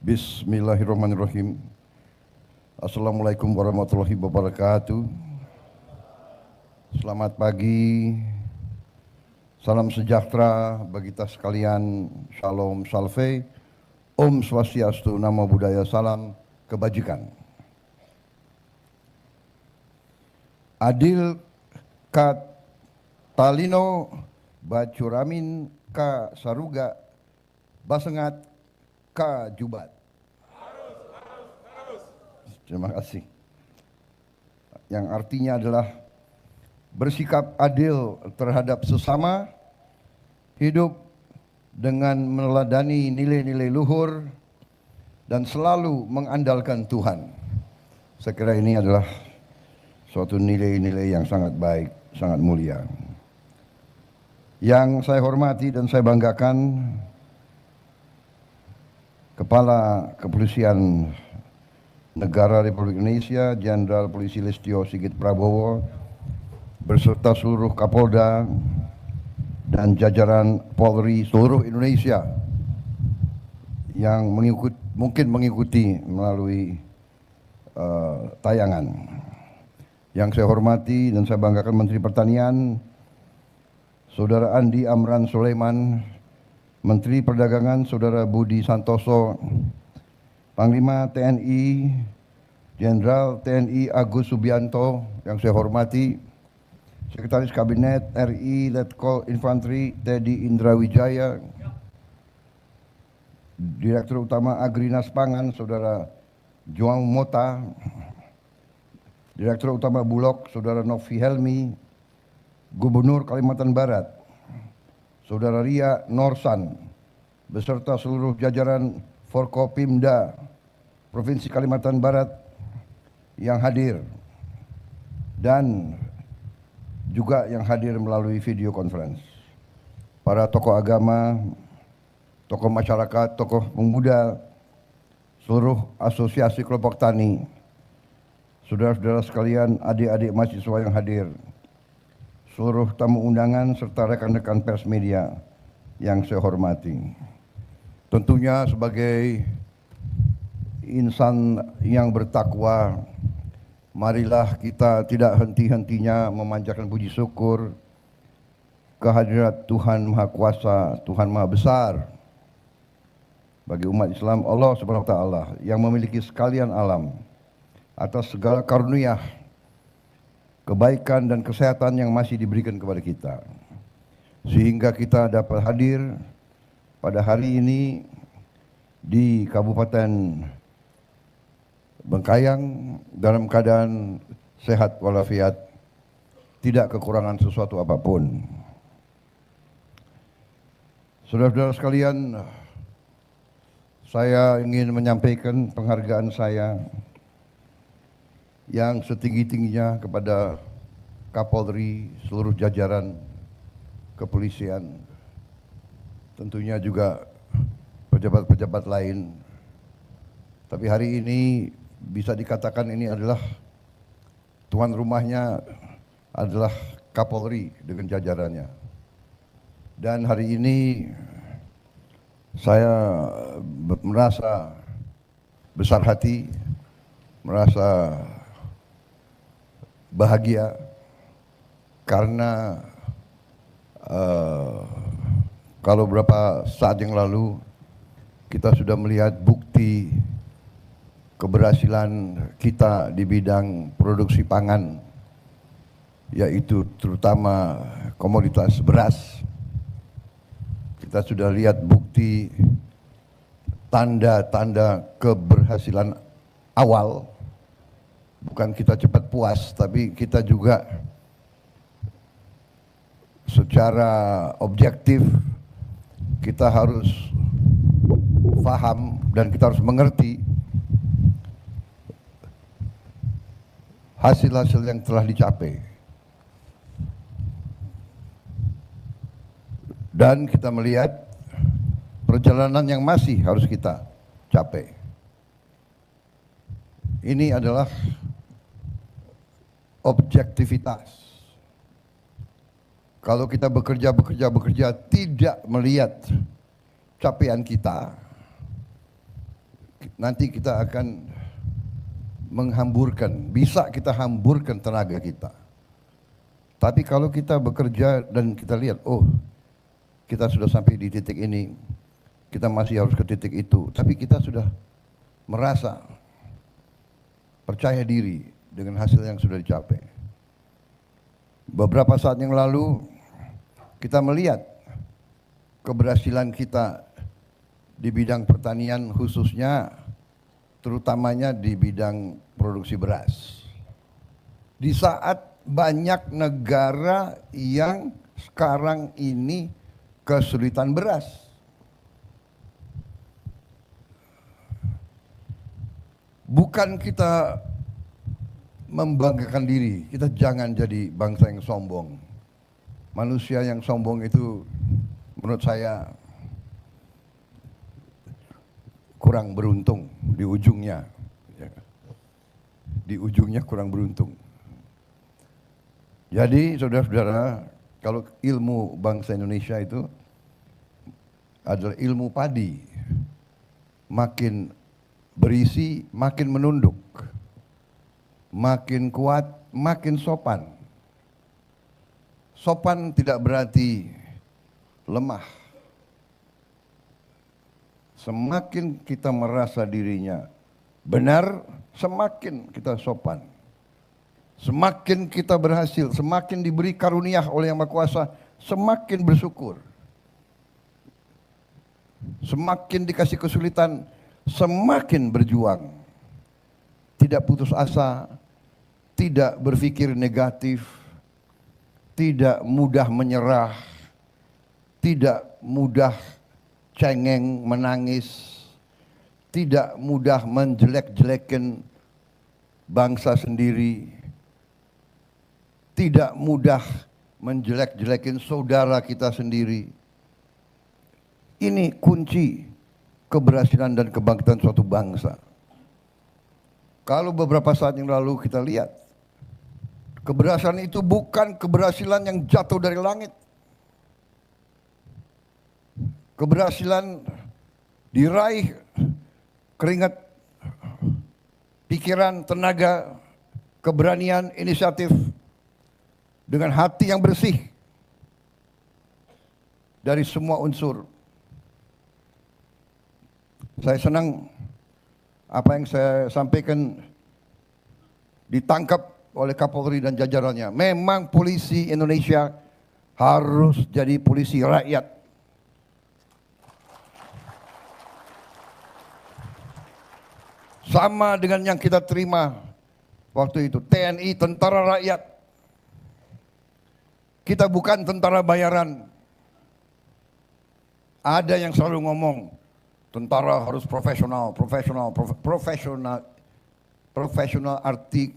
Bismillahirrahmanirrahim. Assalamualaikum warahmatullahi wabarakatuh. Selamat pagi, salam sejahtera bagi kita sekalian, Shalom Salve, Om Swastiastu, Namo Buddhaya, salam kebajikan. Adil Kat Talino Bacuramin Ka Saruga Basengat Ka Jubat. Terima kasih. Yang artinya adalah bersikap adil terhadap sesama, hidup dengan meneladani nilai-nilai luhur, dan selalu mengandalkan Tuhan. Saya kira ini adalah suatu nilai-nilai yang sangat baik, sangat mulia. Yang saya hormati dan saya banggakan, Kepala Kepolisian Negara Republik Indonesia, Jenderal Polisi Listio Sigit Prabowo, beserta seluruh Kapolda dan jajaran Polri seluruh Indonesia yang mungkin mengikuti melalui tayangan. Yang saya hormati dan saya banggakan Menteri Pertanian, Saudara Andi Amran Sulaiman, Menteri Perdagangan Saudara Budi Santoso, Panglima TNI Jenderal TNI Agus Subianto yang saya hormati, Sekretaris Kabinet RI Letkol Infanteri Teddy Indrawijaya, Direktur Utama Agrinas Pangan Saudara Joang Mota, Direktur Utama Bulog Saudara Novi Helmi, Gubernur Kalimantan Barat Saudara Ria Norsan, beserta seluruh jajaran Forkopimda Provinsi Kalimantan Barat yang hadir, dan juga yang hadir melalui video conference. Para tokoh agama, tokoh masyarakat, tokoh pemuda, seluruh asosiasi kelompok tani, saudara-saudara sekalian, adik-adik mahasiswa yang hadir, seluruh tamu undangan serta rekan-rekan pers media yang saya hormati. Tentunya sebagai insan yang bertakwa, marilah kita tidak henti-hentinya memanjatkan puji syukur kehadirat Tuhan Maha Kuasa, Tuhan Maha Besar bagi umat Islam, Allah Subhanahu wa taala yang memiliki sekalian alam, atas segala karunia, kebaikan dan kesehatan yang masih diberikan kepada kita, sehingga kita dapat hadir pada hari ini di Kabupaten Bengkayang dalam keadaan sehat walafiat, tidak kekurangan sesuatu apapun. Saudara-saudara sekalian, saya ingin menyampaikan penghargaan saya yang setinggi-tingginya kepada Kapolri, seluruh jajaran kepolisian, tentunya juga pejabat-pejabat lain. Tapi hari ini bisa dikatakan ini adalah tuan rumahnya adalah Kapolri dengan jajarannya. Dan hari ini saya merasa besar hati, merasa bahagia karena kalau beberapa saat yang lalu kita sudah melihat bukti keberhasilan kita di bidang produksi pangan, yaitu terutama komoditas beras. Kita sudah lihat bukti tanda-tanda keberhasilan awal. Bukan kita cepat puas, tapi kita juga secara objektif kita harus paham dan kita harus mengerti hasil-hasil yang telah dicapai. Dan kita melihat perjalanan yang masih harus kita capai. Ini adalah objektivitas. Kalau kita bekerja tidak melihat capaian kita nanti kita akan bisa kita hamburkan tenaga kita. Tapi kalau kita bekerja dan kita lihat, oh kita sudah sampai di titik ini, kita masih harus ke titik itu, tapi kita sudah merasa percaya diri dengan hasil yang sudah dicapai. Beberapa saat yang lalu kita melihat keberhasilan kita di bidang pertanian, khususnya terutamanya di bidang produksi beras. Di saat banyak negara yang sekarang ini kesulitan beras. Bukan kita membanggakan diri, kita jangan jadi bangsa yang sombong. Manusia yang sombong itu menurut saya kurang beruntung di ujungnya. Di ujungnya kurang beruntung. Jadi saudara-saudara, kalau ilmu bangsa Indonesia itu adalah ilmu padi. Makin berisi, makin menunduk. Makin kuat, makin sopan. Sopan tidak berarti lemah. Semakin kita merasa dirinya benar, semakin kita sopan. Semakin kita berhasil, semakin diberi karunia oleh Yang Maha Kuasa, semakin bersyukur. Semakin dikasih kesulitan, semakin berjuang. Tidak putus asa, tidak berpikir negatif, tidak mudah menyerah, tidak mudah cengeng, menangis, tidak mudah menjelek-jelekan bangsa sendiri, tidak mudah menjelek-jelekin saudara kita sendiri. Ini kunci keberhasilan dan kebangkitan suatu bangsa. Kalau beberapa saat yang lalu kita lihat, keberhasilan itu bukan keberhasilan yang jatuh dari langit. Keberhasilan diraih keringat, pikiran, tenaga, keberanian, inisiatif, dengan hati yang bersih dari semua unsur. Saya senang apa yang saya sampaikan ditangkap oleh Kapolri dan jajarannya. Memang polisi Indonesia harus jadi polisi rakyat. Sama dengan yang kita terima waktu itu, TNI, tentara rakyat. Kita bukan tentara bayaran. Ada yang selalu ngomong, tentara harus profesional arti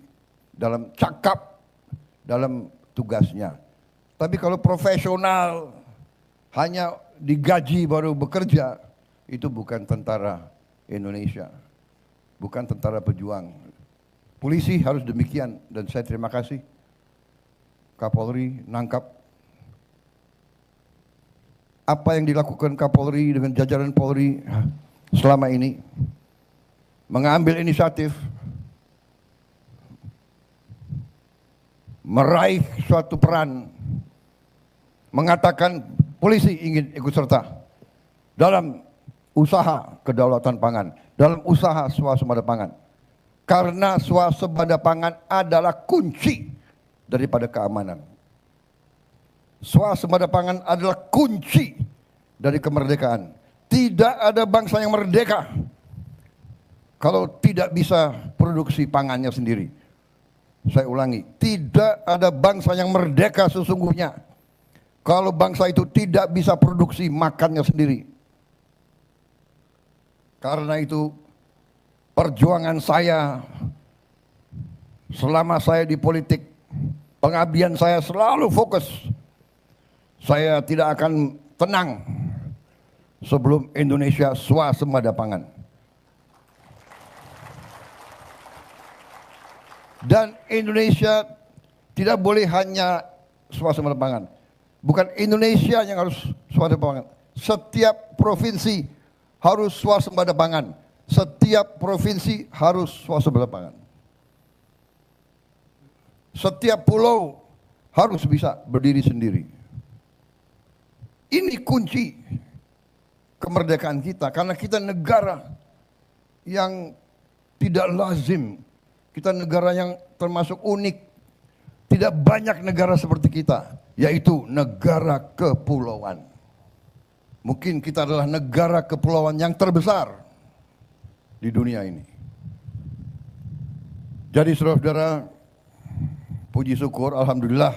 dalam cakap, dalam tugasnya. Tapi kalau profesional hanya digaji baru bekerja, itu bukan tentara Indonesia, bukan tentara pejuang. Polisi harus demikian, dan saya terima kasih Kapolri nangkap apa yang dilakukan Kapolri dengan jajaran Polri selama ini, mengambil inisiatif, meraih suatu peran, mengatakan polisi ingin ikut serta dalam usaha kedaulatan pangan, dalam usaha swasembada pangan. Karena swasembada pangan adalah kunci daripada keamanan. Swasembada pangan adalah kunci dari kemerdekaan. Tidak ada bangsa yang merdeka kalau tidak bisa produksi pangannya sendiri. Saya ulangi, tidak ada bangsa yang merdeka sesungguhnya kalau bangsa itu tidak bisa produksi makannya sendiri. Karena itu perjuangan saya selama saya di politik, pengabdian saya selalu fokus. Saya tidak akan tenang sebelum Indonesia swasembada pangan. Dan Indonesia tidak boleh hanya swasembada pangan. Bukan Indonesia yang harus swasembada pangan. Setiap provinsi harus swasembada pangan. Setiap provinsi harus swasembada pangan. Setiap pulau harus bisa berdiri sendiri. Ini kunci kemerdekaan kita, karena kita negara yang tidak lazim. Kita negara yang termasuk unik. Tidak banyak negara seperti kita, yaitu negara kepulauan. Mungkin kita adalah negara kepulauan yang terbesar di dunia ini. Jadi saudara-saudara, puji syukur, alhamdulillah,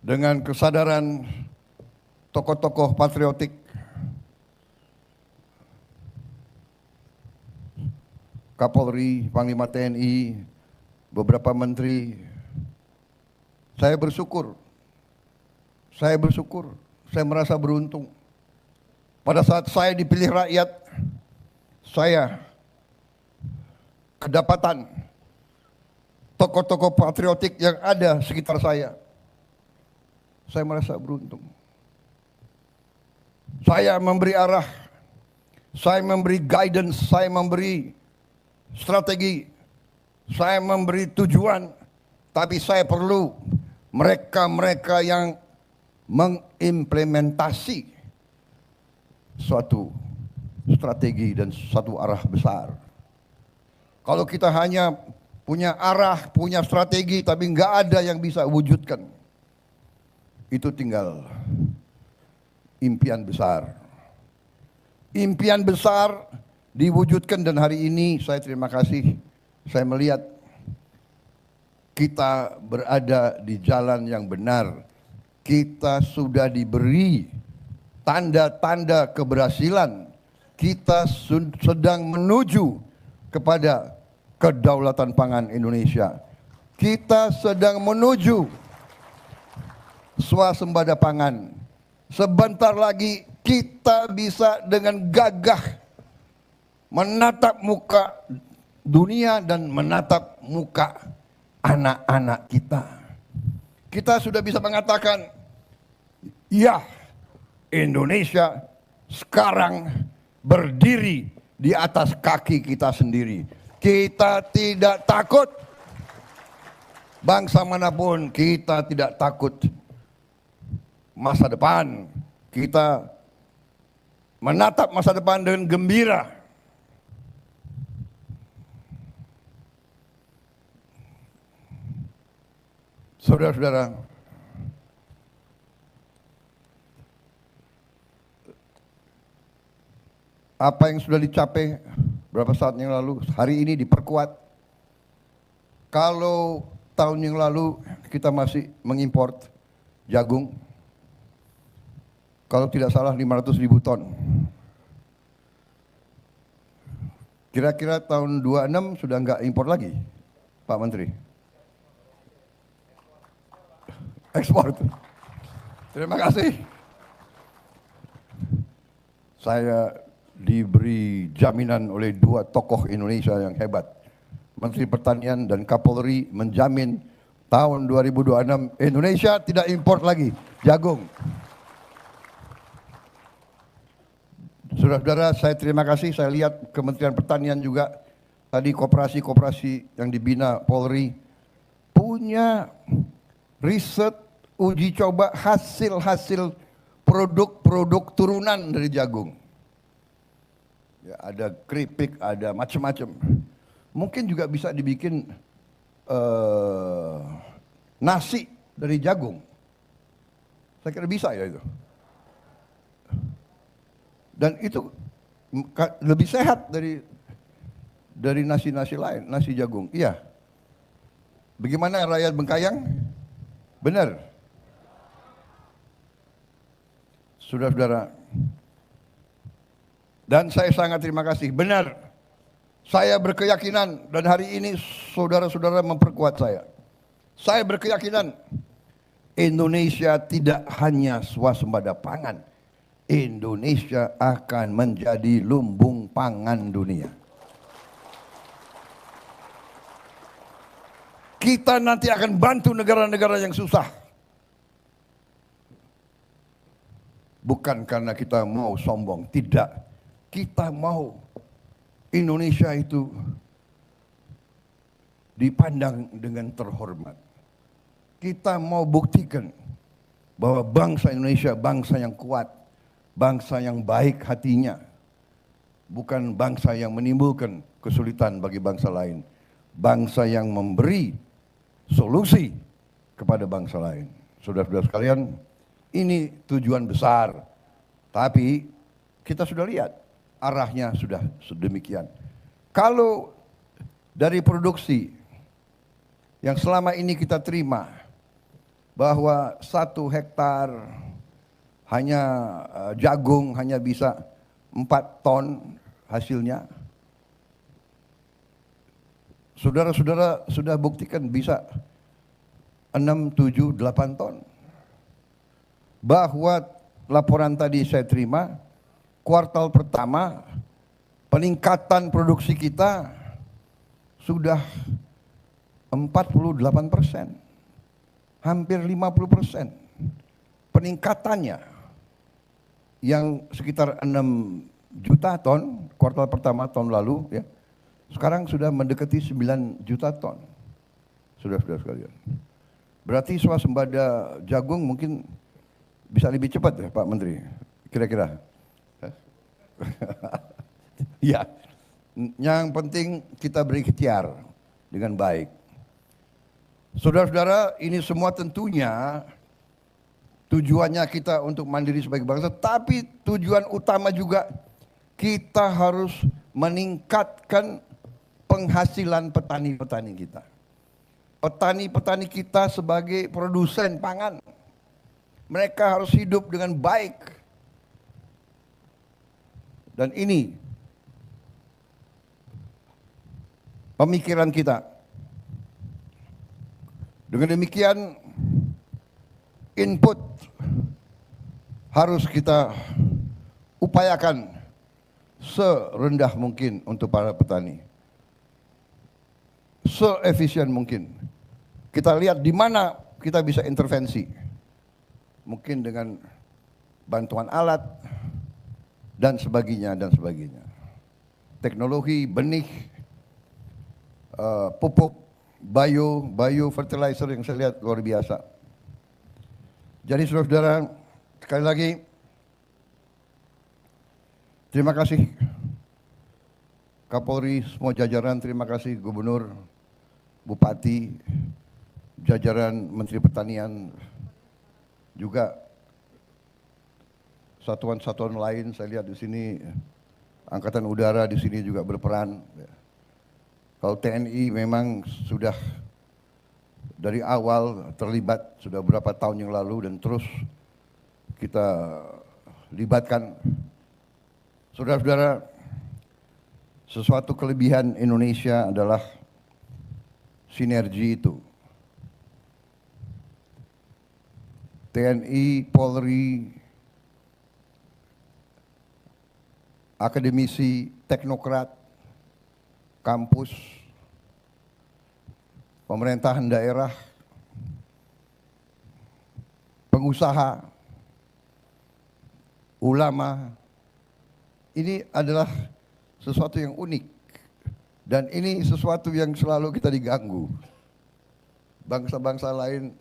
dengan kesadaran tokoh-tokoh patriotik, Kapolri, Panglima TNI, beberapa menteri, saya bersyukur, saya merasa beruntung. Pada saat saya dipilih rakyat, saya kedapatan tokoh-tokoh patriotik yang ada sekitar saya. Saya merasa beruntung. Saya memberi arah, saya memberi guidance, saya memberi strategi, saya memberi tujuan, tapi saya perlu mereka-mereka yang mengimplementasi suatu strategi dan suatu arah besar. Kalau kita hanya punya arah, punya strategi, tapi nggak ada yang bisa wujudkan, itu tinggal impian besar. Impian besar diwujudkan, dan hari ini saya terima kasih, saya melihat kita berada di jalan yang benar. Kita sudah diberi tanda-tanda keberhasilan. Kita sedang menuju kepada kedaulatan pangan Indonesia. Kita sedang menuju swasembada pangan. Sebentar lagi kita bisa dengan gagah menatap muka dunia dan menatap muka anak-anak kita. Kita sudah bisa mengatakan, ya, Indonesia sekarang berdiri di atas kaki kita sendiri. Kita tidak takut. Bangsa manapun, kita tidak takut. Masa depan, kita menatap masa depan dengan gembira. Saudara-saudara, apa yang sudah dicapai berapa saat yang lalu, hari ini diperkuat. Kalau tahun yang lalu kita masih mengimpor jagung, kalau tidak salah 500.000 ton. Kira-kira tahun 26 sudah enggak impor lagi, Pak Menteri? Ekspor. Terima kasih. Saya diberi jaminan oleh dua tokoh Indonesia yang hebat. Menteri Pertanian dan Kapolri menjamin tahun 2026 Indonesia tidak impor lagi jagung. Saudara-saudara, saya terima kasih. Saya lihat Kementerian Pertanian juga tadi, koperasi-koperasi yang dibina Polri punya riset, uji coba hasil-hasil produk-produk turunan dari jagung. Ya, ada keripik, ada macam-macam. Mungkin juga bisa dibikin nasi dari jagung. Saya kira bisa ya itu. Dan itu lebih sehat dari nasi-nasi lain, nasi jagung. Iya. Bagaimana rakyat Bengkayang? Benar. Saudara-saudara, dan saya sangat terima kasih. Benar, saya berkeyakinan, dan hari ini saudara-saudara memperkuat saya. Saya berkeyakinan Indonesia tidak hanya swasembada pangan, Indonesia akan menjadi lumbung pangan dunia. Kita nanti akan bantu negara-negara yang susah. Bukan karena kita mau sombong, tidak. Kita mau Indonesia itu dipandang dengan terhormat. Kita mau buktikan bahwa bangsa Indonesia bangsa yang kuat, bangsa yang baik hatinya, bukan bangsa yang menimbulkan kesulitan bagi bangsa lain, bangsa yang memberi solusi kepada bangsa lain. Saudara-saudara sekalian, ini tujuan besar, tapi kita sudah lihat arahnya sudah sedemikian. Kalau dari produksi yang selama ini kita terima, bahwa 1 hektar hanya jagung hanya bisa 4 ton hasilnya. Saudara-saudara sudah buktikan bisa 6, 7, 8 ton. Bahwa laporan tadi saya terima, kuartal pertama peningkatan produksi kita sudah 48%. Hampir 50% peningkatannya, yang sekitar 6 juta ton kuartal pertama tahun lalu ya, sekarang sudah mendekati 9 juta ton. Saudara-saudara sekalian, berarti swasembada jagung mungkin bisa lebih cepat ya Pak Menteri, kira-kira. Ya, yang penting kita berikhtiar dengan baik. Saudara-saudara, ini semua tentunya tujuannya kita untuk mandiri sebagai bangsa, tapi tujuan utama juga kita harus meningkatkan penghasilan petani-petani kita. Petani-petani kita sebagai produsen pangan, mereka harus hidup dengan baik. Dan ini pemikiran kita. Dengan demikian, input harus kita upayakan serendah mungkin untuk para petani, seefisien mungkin. Kita lihat di mana kita bisa intervensi, mungkin dengan bantuan alat dan sebagainya dan sebagainya. Teknologi, benih, pupuk, bio fertilizer yang saya lihat luar biasa. Jadi saudara-saudara, sekali lagi terima kasih Kapolri, semua jajaran, terima kasih Gubernur, Bupati, jajaran Menteri Pertanian, juga satuan-satuan lain. Saya lihat di sini Angkatan Udara di sini juga berperan. Kalau TNI memang sudah dari awal terlibat, sudah berapa tahun yang lalu dan terus kita libatkan. Saudara-saudara, sesuatu kelebihan Indonesia adalah sinergi itu. TNI, Polri, akademisi, teknokrat, kampus, pemerintahan daerah, pengusaha, ulama. Ini adalah sesuatu yang unik dan ini sesuatu yang selalu kita diganggu. Bangsa-bangsa lain,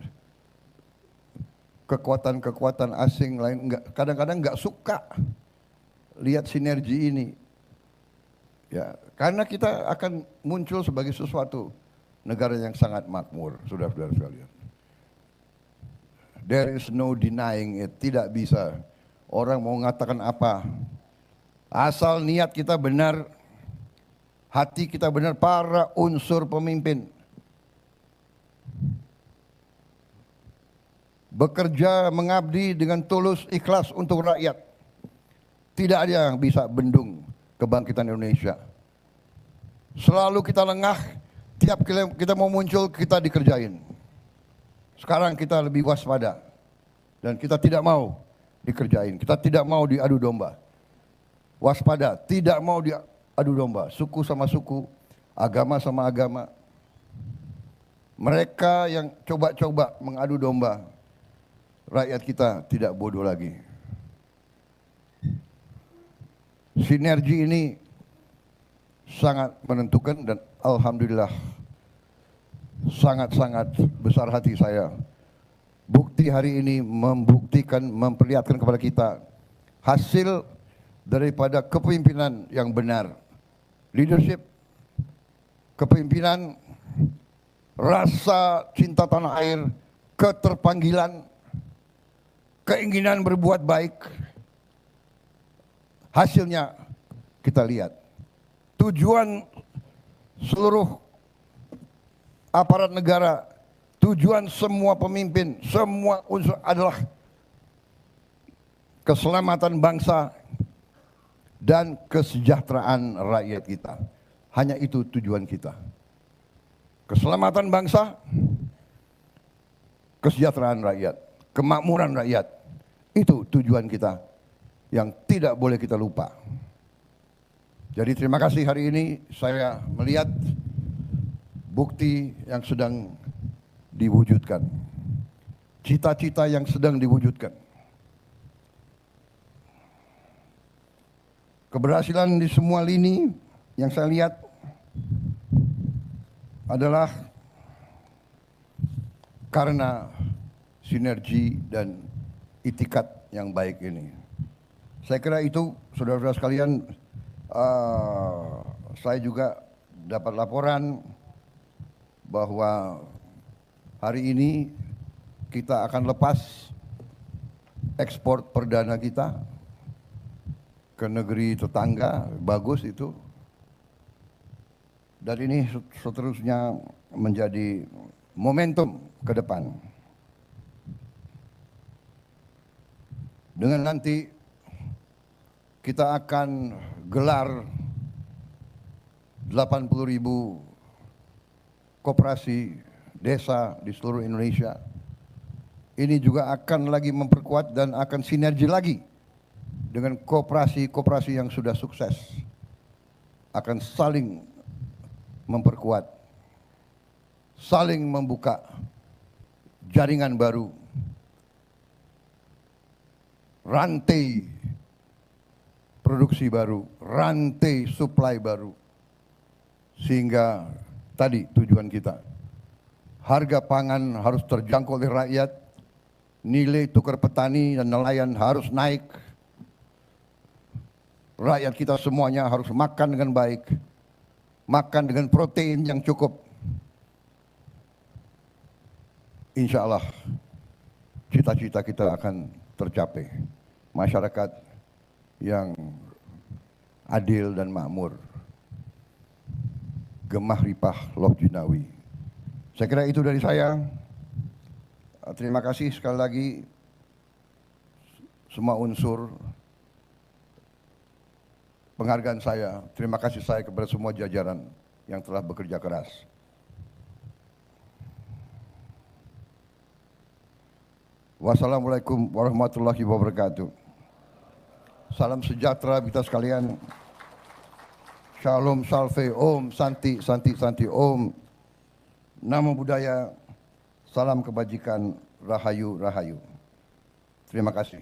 kekuatan-kekuatan asing lain kadang-kadang nggak suka lihat sinergi ini. Ya, karena kita akan muncul sebagai sesuatu negara yang sangat makmur, saudara-saudara sekalian. There is no denying it, tidak bisa. Orang mau mengatakan apa, asal niat kita benar, hati kita benar, para unsur pemimpin bekerja mengabdi dengan tulus ikhlas untuk rakyat. Tidak ada yang bisa bendung kebangkitan Indonesia. Selalu kita lengah, tiap kita mau muncul kita dikerjain. Sekarang kita lebih waspada dan kita tidak mau dikerjain, kita tidak mau diadu domba. Waspada, tidak mau diadu domba, suku sama suku, agama sama agama. Mereka yang coba-coba mengadu domba, rakyat kita tidak bodoh lagi. Sinergi ini sangat menentukan dan alhamdulillah sangat-sangat besar hati saya. Bukti hari ini membuktikan, memperlihatkan kepada kita hasil daripada kepemimpinan yang benar. Leadership, kepemimpinan, rasa cinta tanah air, keterpanggilan, keinginan berbuat baik. Hasilnya kita lihat. Tujuan seluruh aparat negara, tujuan semua pemimpin, semua unsur adalah keselamatan bangsa dan kesejahteraan rakyat kita. Hanya itu tujuan kita. Keselamatan bangsa, kesejahteraan rakyat, kemakmuran rakyat. Itu tujuan kita yang tidak boleh kita lupa. Jadi terima kasih hari ini saya melihat bukti yang sedang diwujudkan. Cita-cita yang sedang diwujudkan. Keberhasilan di semua lini yang saya lihat adalah karena sinergi dan itikat yang baik ini. Saya kira itu, saudara-saudara sekalian, saya juga dapat laporan bahwa hari ini kita akan lepas ekspor perdana kita ke negeri tetangga. Bagus itu. Dan ini seterusnya menjadi momentum ke depan. Dengan nanti kita akan gelar 80.000 koperasi desa di seluruh Indonesia. Ini juga akan lagi memperkuat dan akan sinergi lagi dengan koperasi-koperasi yang sudah sukses. Akan saling memperkuat, saling membuka jaringan baru, rantai produksi baru, rantai supply baru. Sehingga tadi tujuan kita, harga pangan harus terjangkau oleh rakyat, nilai tukar petani dan nelayan harus naik, rakyat kita semuanya harus makan dengan baik, makan dengan protein yang cukup. Insya Allah cita-cita kita akan tercapai. Masyarakat yang adil dan makmur, gemah ripah loh jinawi. Saya kira itu dari saya. Terima kasih sekali lagi semua unsur penghargaan saya. Terima kasih saya kepada semua jajaran yang telah bekerja keras. Wassalamualaikum warahmatullahi wabarakatuh. Salam sejahtera kita sekalian. Shalom, salve, om, santi, santi, santi, om. Namo Buddhaya, salam kebajikan, rahayu, rahayu. Terima kasih.